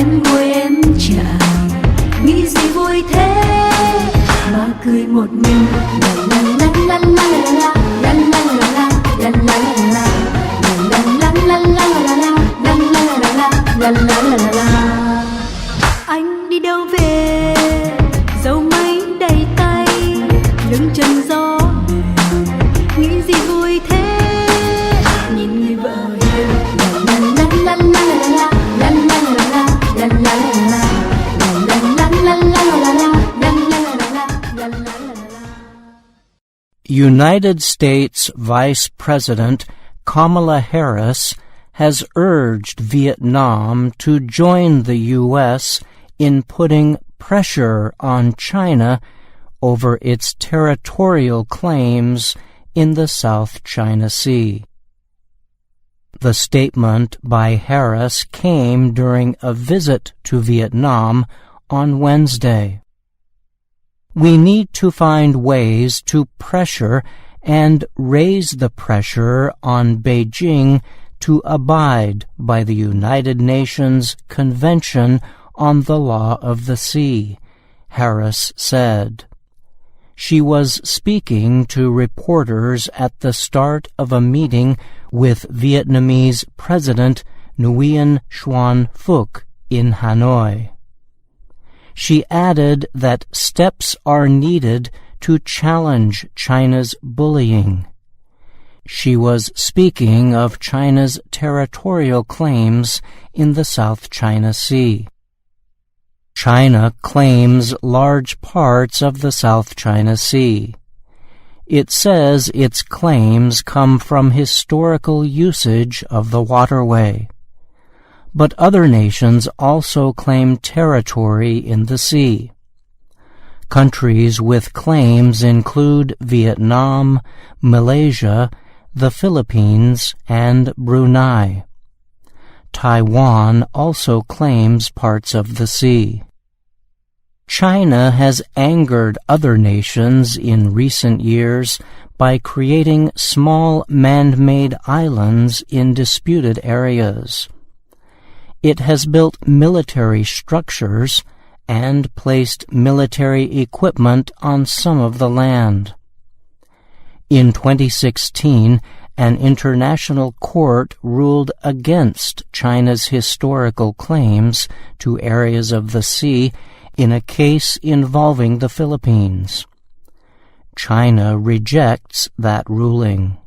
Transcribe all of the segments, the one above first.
Anh ngồi em chàng, nghĩ gì vui thế mà cười một mình. La la la la la la la la la la la la la la la. Anh đi đâu về, dấu mấy đầy tay, lưng chân gió bể, nghĩ gì vui thế, nhìn người vợ hiền. La la la la la la la la la la la la la la. United States Vice President Kamala Harris has urged Vietnam to join the U.S. in putting pressure on China over its territorial claims in the South China Sea. The statement by Harris came during a visit to Vietnam on Wednesday. We need to find ways to pressure and raise the pressure on Beijing to abide by the United Nations Convention on the Law of the Sea, Harris said. She was speaking to reporters at the start of a meeting with Vietnamese President Nguyen Xuan Phuc in Hanoi. She added that steps are needed to challenge China's bullying. She was speaking of China's territorial claims in the South China Sea. China claims large parts of the South China Sea. It says its claims come from historical usage of the waterway. But other nations also claim territory in the sea. Countries with claims include Vietnam, Malaysia, the Philippines, and Brunei. Taiwan also claims parts of the sea. China has angered other nations in recent years by creating small man-made islands in disputed areas. It has built military structures and placed military equipment on some of the land. In 2016, an international court ruled against China's historical claims to areas of the sea in a case involving the Philippines. China rejects that ruling.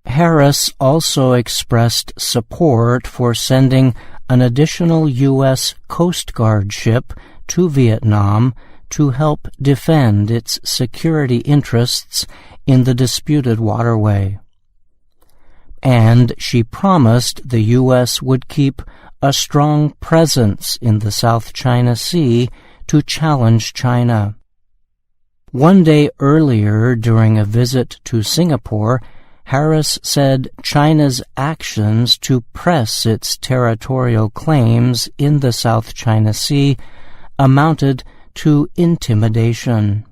Harris also expressed support for sending an additional U.S. Coast Guard ship to Vietnam to help defend its security interests in the disputed waterway. And she promised the U.S. would keep a strong presence in the South China Sea to challenge China. One day earlier, during a visit to Singapore, Harris said China's actions to press its territorial claims in the South China Sea amounted to intimidation.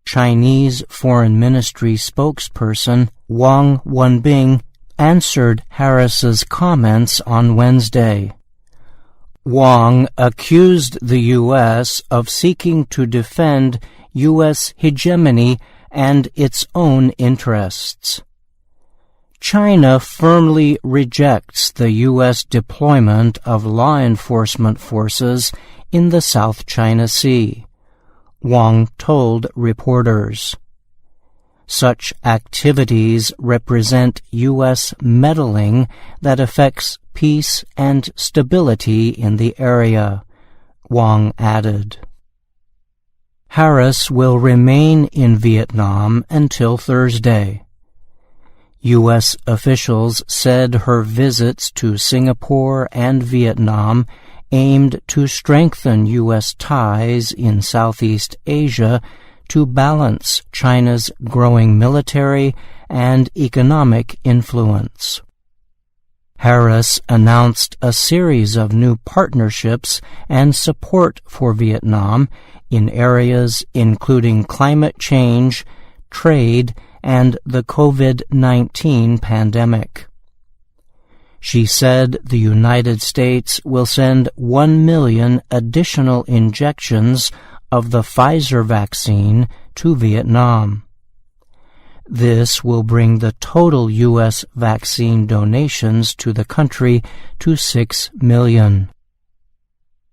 Chinese Foreign Ministry spokesperson Wang Wenbing answered Harris's comments on Wednesday. Wang accused the U.S. of seeking to defend U.S. hegemony and its own interests. China firmly rejects the U.S. deployment of law enforcement forces in the South China Sea, Wang told reporters. Such activities represent U.S. meddling that affects peace and stability in the area, Wang added. Harris will remain in Vietnam until Thursday. U.S. officials said her visits to Singapore and Vietnam aimed to strengthen U.S. ties in Southeast Asia to balance China's growing military and economic influence. Harris announced a series of new partnerships and support for Vietnam in areas including climate change, trade, and the COVID-19 pandemic. She said the United States will send 1 million additional injections of the Pfizer vaccine to Vietnam. This will bring the total U.S. vaccine donations to the country to 6 million.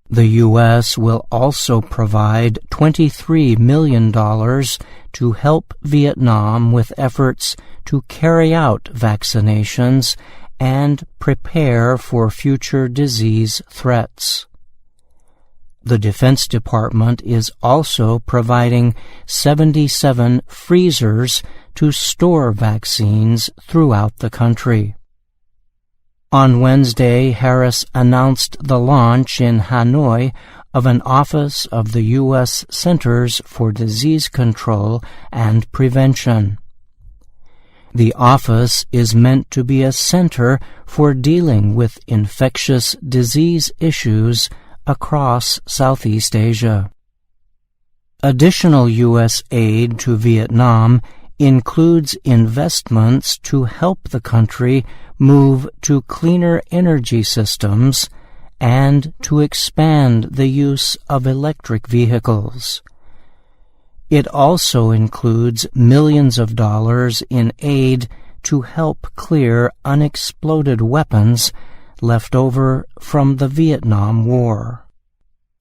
The U.S. will also provide $23 million to help Vietnam with efforts to carry out vaccinations and prepare for future disease threats. The Defense Department is also providing 77 freezers to store vaccines throughout the country. On Wednesday, Harris announced the launch in Hanoi of an office of the U.S. Centers for Disease Control and Prevention. The office is meant to be a center for dealing with infectious disease issues across Southeast Asia. Additional U.S. aid to Vietnam includes investments to help the country move to cleaner energy systems and to expand the use of electric vehicles. It also includes millions of dollars in aid to help clear unexploded weapons left over from the Vietnam War.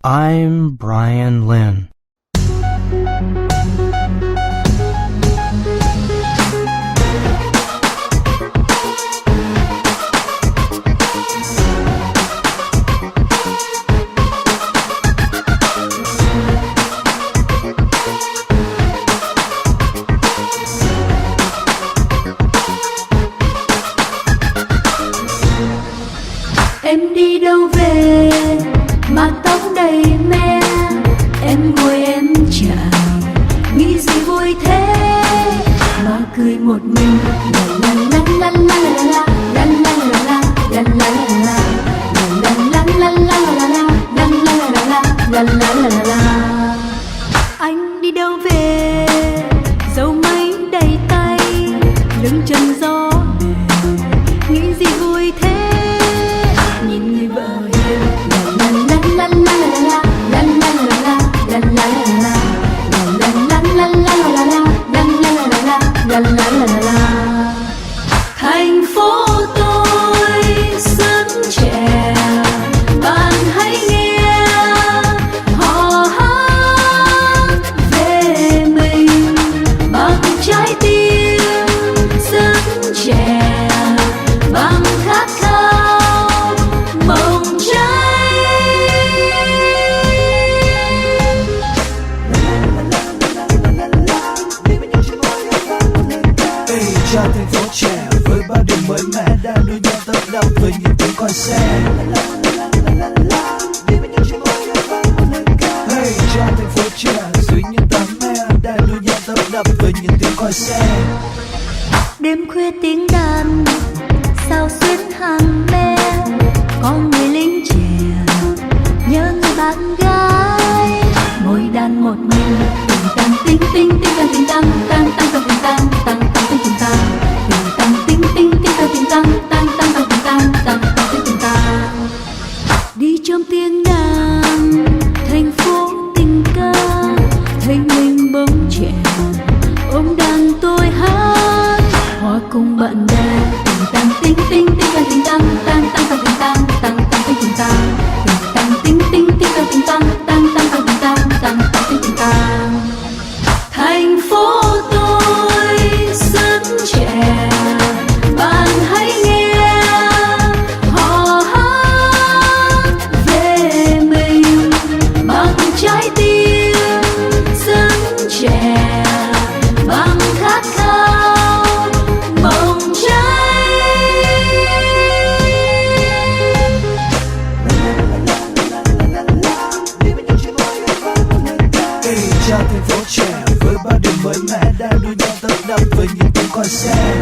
I'm Bryan Lynn. Em đi đâu về mà tóc đầy me, em ngồi em chải, nghĩ gì vui thế mà cười một mình. La la la la la la la la la la la la la la la la la. Anh đi đâu về, dấu mấy đầy tay, lưng chân gió bể, nghĩ gì vui thế. Nhìn người vợ hiền, la la la la la la la la la la la la la la la la la la. Thành phố tôi rất trẻ, bạn hãy nghe họ hát về mình bằng trái tim rất trẻ, bằng khát khao bồng cháy. Ê, cho thành phố trẻ với bao điều mới mẻ đang đua nhau tấp nập với những tiếng còi xe. Hey, cho thành phố trẻ dưới những tấm me đang đua nhau tấp nập với những tiếng còi xe. Đêm khuya tiếng đàn sao xuyến hàng me, có người lính trẻ nhớ người bạn gái, ngồi đàn một mình tình tăng tinh tinh tinh tăng tinh tăng tăng tăng tăng tinh tăng tăng tăng tinh tinh tăng tình tăng tinh tinh tinh tăng tinh tăng tăng tăng tăng tinh tăng tăng tăng tinh tinh tăng. Đi trong tiếng đàn thành phố tình ca, thấy mình bỗng trẻ ôm đàn tôi hát hòa cùng bạn bè. Tình tăng tinh tinh tinh tăng tinh tăng tăng tăng tăng tinh tăng tăng tăng tinh tinh tăng tình tăng tinh tinh tinh tăng tinh tăng tăng tăng tăng tinh tăng tăng tăng tinh tinh tăng. Thành phố tôi rất trẻ, bạn hãy nghe họ hát về mình bằng trái tim rất trẻ, bằng khát khao bồng cháy. Ê, cho thành phố trẻ với bao điều mới mẻ đang đua nhau tấp nập với những tiếng còi xe.